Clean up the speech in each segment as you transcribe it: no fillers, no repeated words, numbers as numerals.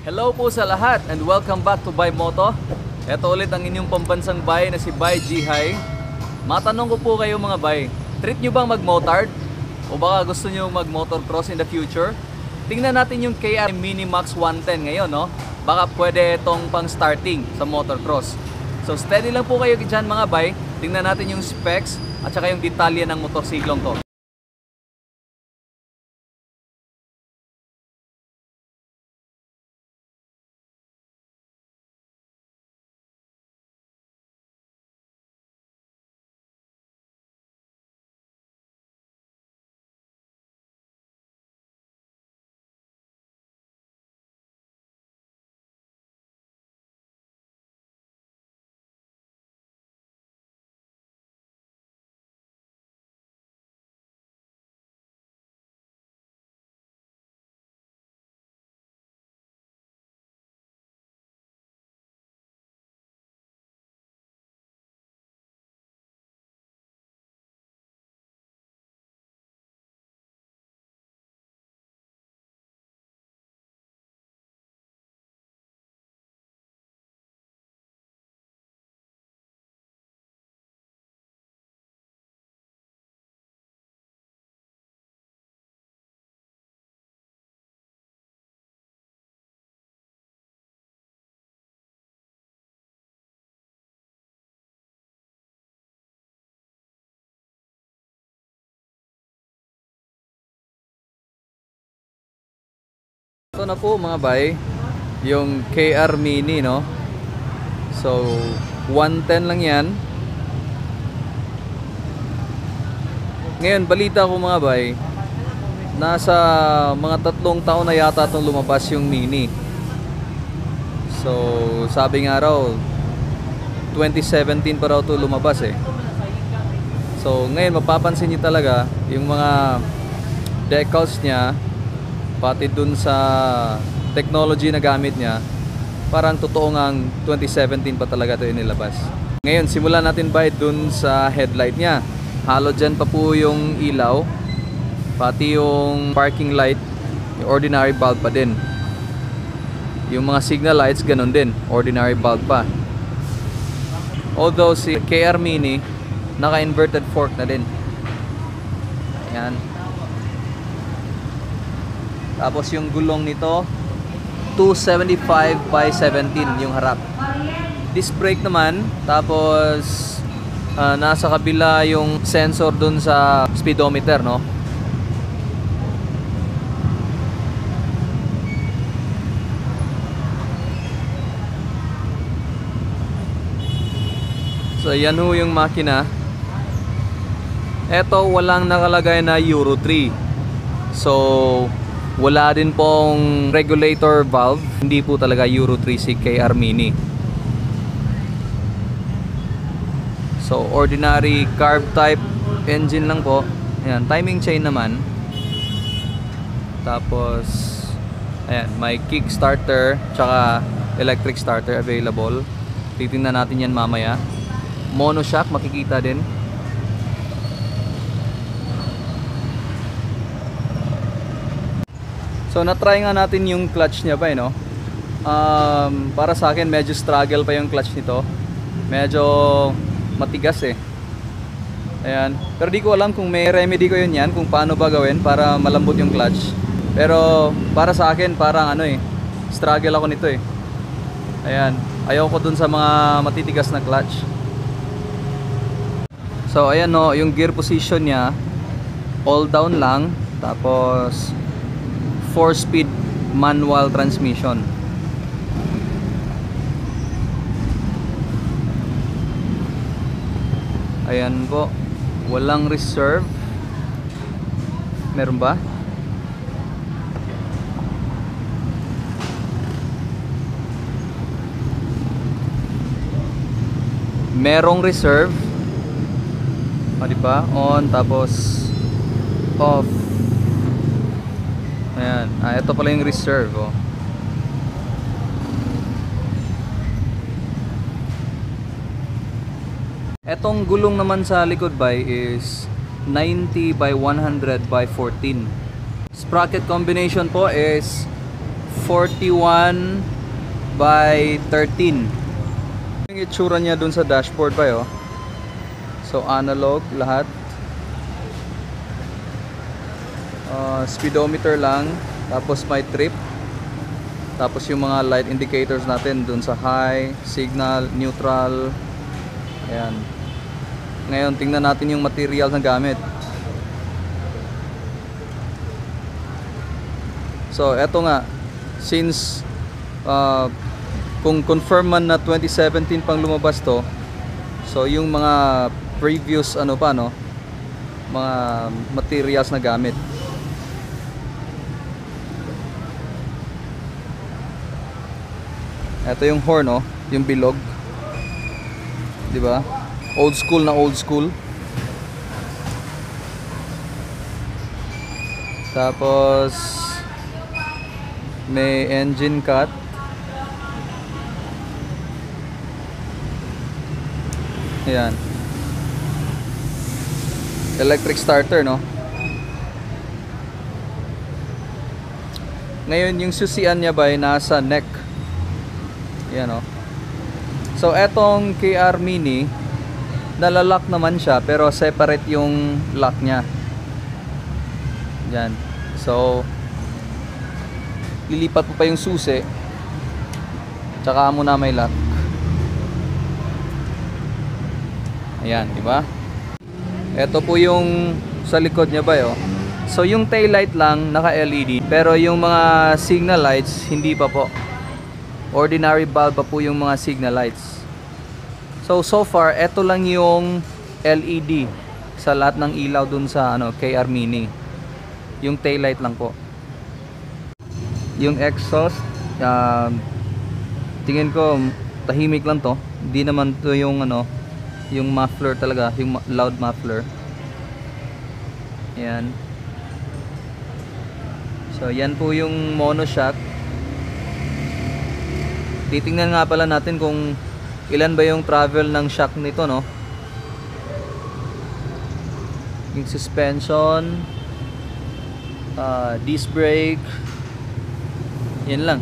Hello po sa lahat and welcome back to Bay Moto. Ito ulit ang inyong pambansang bay na si Bay Jihay. Matanong ko po kayo mga bay, treat nyo bang mag-motard? O baka gusto nyo mag-motocross in the future? Tingnan natin yung KR Mini Max 110 ngayon, no? Baka pwede itong pang starting sa motocross. So steady lang po kayo dyan mga bay. Tingnan natin yung specs at saka yung detalye ng motorsiklong to. Ito na po mga bay, yung KR Mini, no? So 110 lang yan. Ngayon balita ko mga bay, nasa mga 3 taon na yata itong lumabas yung Mini. So sabi nga raw 2017 pa raw ito lumabas eh. So ngayon mapapansin niyo talaga yung mga decals niya, pati dun sa technology na gamit niya, parang totoo ngang 2017 pa talaga ito inilabas. Ngayon simulan natin ba dun sa headlight niya. Halogen pa po yung ilaw, pati yung parking light, yung ordinary bulb pa din. Yung mga signal lights ganun din, ordinary bulb pa. Although si KR Mini naka-inverted fork na din. Ayan. Tapos yung gulong nito 275 by 17 yung harap. Disc brake naman. Tapos nasa kabila yung sensor dun sa speedometer, no? So yan ho yung makina. Eto walang nakalagay na Euro 3. So wala din pong regulator valve. Hindi po talaga Euro 3 si KR Mini. So ordinary carb type engine lang po. Ayan, timing chain naman. Tapos ayan, may kick starter tsaka electric starter available. Titingnan natin yan mamaya. Monoshock makikita din. So na-try nga natin yung clutch niya pa, no? Para sa akin medyo struggle pa yung clutch nito. Medyo matigas eh. Ayan. Pero di ko alam kung may remedy ko yun yan, kung paano ba gawin para malambot yung clutch. Pero para sa akin parang ano eh, struggle ako nito eh. Ayan. Ayaw ko dun sa mga matitigas na clutch. So ayan no, yung gear position niya all down lang. Tapos 4-speed manual transmission. Ayan po, walang reserve. Meron ba? Merong reserve. O, diba? On, tapos off. Ayan. Ito pala yung reserve, oh. Etong gulong naman sa likod bay is 90 by 100 by 14. Sprocket combination po is 41 by 13. Yung itsura niya dun sa dashboard ba yo? So analog lahat. Speedometer lang, tapos may trip. Tapos yung mga light indicators natin dun sa high, signal, neutral. Ayan. Ngayon tingnan natin yung material na gamit. So eto nga, since kung confirm man na 2017 pang lumabas to, so yung mga previous ano pa no, mga materials na gamit. Ito yung horn, no? Yung bilog. 'Di ba? Old school na old school. Tapos may engine cut. Ayan. Electric starter, no? Ngayon yung susian niya ba ay nasa neck. Yan, oh. So etong KR Mini, nalalock naman siya pero separate yung lock niya. Yan. So lilipat mo pa yung susi, tsaka mo na may lock. Ayan, di ba? Ito po yung sa likod niya ba yo. So yung tail light lang naka LED, pero yung mga signal lights hindi pa po. Ordinary bulb pa po yung mga signal lights. So far, eto lang yung LED sa lahat ng ilaw dun sa ano, KR Mini. Yung tail light lang po. Yung exhaust, tingin ko tahimik lang to. Hindi naman to yung ano, yung muffler talaga, yung loud muffler. Ayan. So yan po yung monoshock. Titingnan nga pala natin kung ilan ba yung travel ng shock nito, no? Yung suspension, disc brake, yan lang.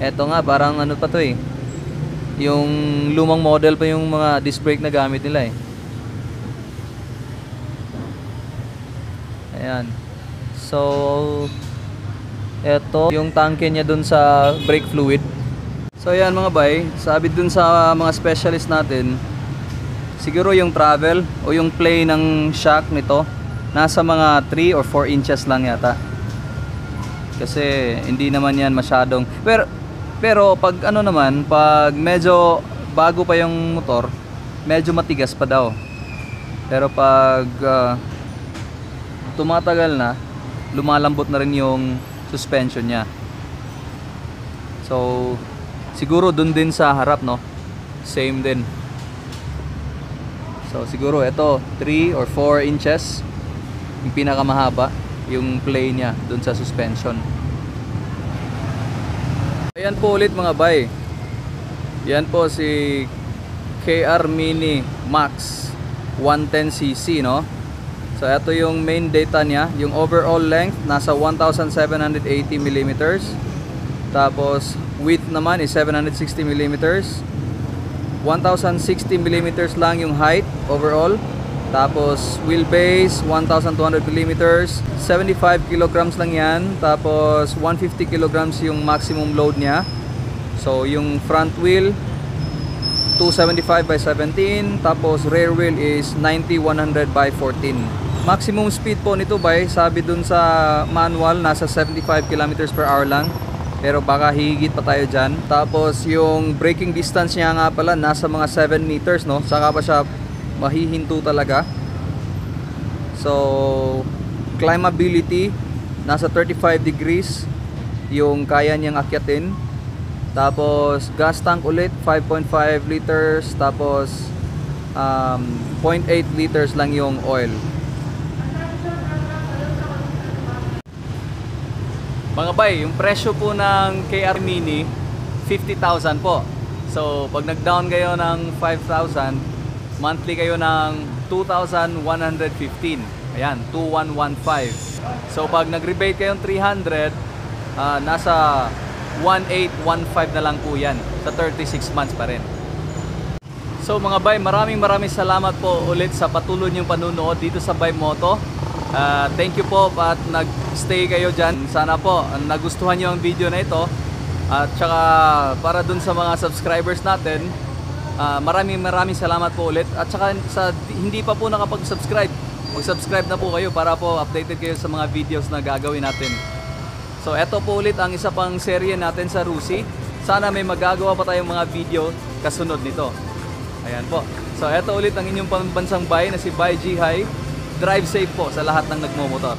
Eto nga, parang ano pa to eh, yung lumang model pa yung mga disc brake na gamit nila eh. Ayan. So eto yung tanke niya dun sa brake fluid. So ayan mga bay, sabi dun sa mga specialist natin, siguro yung travel o yung play ng shock nito nasa mga 3 or 4 inches lang yata. Kasi hindi naman yan masyadong, pero pag ano naman, pag medyo bago pa yung motor, medyo matigas pa daw. Pero pag tumatagal na, lumalambot na rin yung suspension niya. So siguro dun din sa harap, no? Same din. So siguro ito 3 or 4 inches yung pinakamahaba yung play niya dun sa suspension. Ayan po ulit mga bay. Yan po si KR Mini Max 110cc, no? So ito yung main data niya. Yung overall length nasa 1780 mm. Tapos width naman is 760 mm. 1060 mm lang yung height overall. Tapos wheelbase 1200 mm. 75 kilograms lang yan. Tapos 150 kilograms yung maximum load niya. So yung front wheel 275 by 17. Tapos rear wheel is 90-100 by 14. Maximum speed po nito by, sabi dun sa manual, nasa 75 kilometers per hour lang. Pero baka higit pa tayo dyan. Tapos yung braking distance niya nga pala nasa mga 7 meters, no? Saka pa siya mahihinto talaga. So climbability nasa 35 degrees yung kaya niyang akyatin. Tapos gas tank ulit 5.5 liters. Tapos 0.8 liters lang yung oil. Mga bay, yung presyo po ng KR Mini 50,000 po. So pag nag-down kayo ng 5,000, monthly kayo ng 2,115. Ayan, 2,115. So pag nag-rebate kayong 300, nasa 1815 na lang po yan sa 36 months pa rin. So mga bay, maraming salamat po ulit sa patuloy niyong panunood dito sa Bay Moto. Thank you po at nag-stay kayo dyan. Sana po nagustuhan niyo ang video na ito. At saka para dun sa mga subscribers natin, maraming salamat po ulit. At saka sa hindi pa po nakapag-subscribe, mag-subscribe na po kayo para po updated kayo sa mga videos na gagawin natin. So eto po ulit ang isa pang serye natin sa Rusi. Sana may magagawa pa tayong mga video kasunod nito. Ayan po. So eto ulit ang inyong pambansang bay na si Bay G High. Drive safe po sa lahat ng nagmomotor.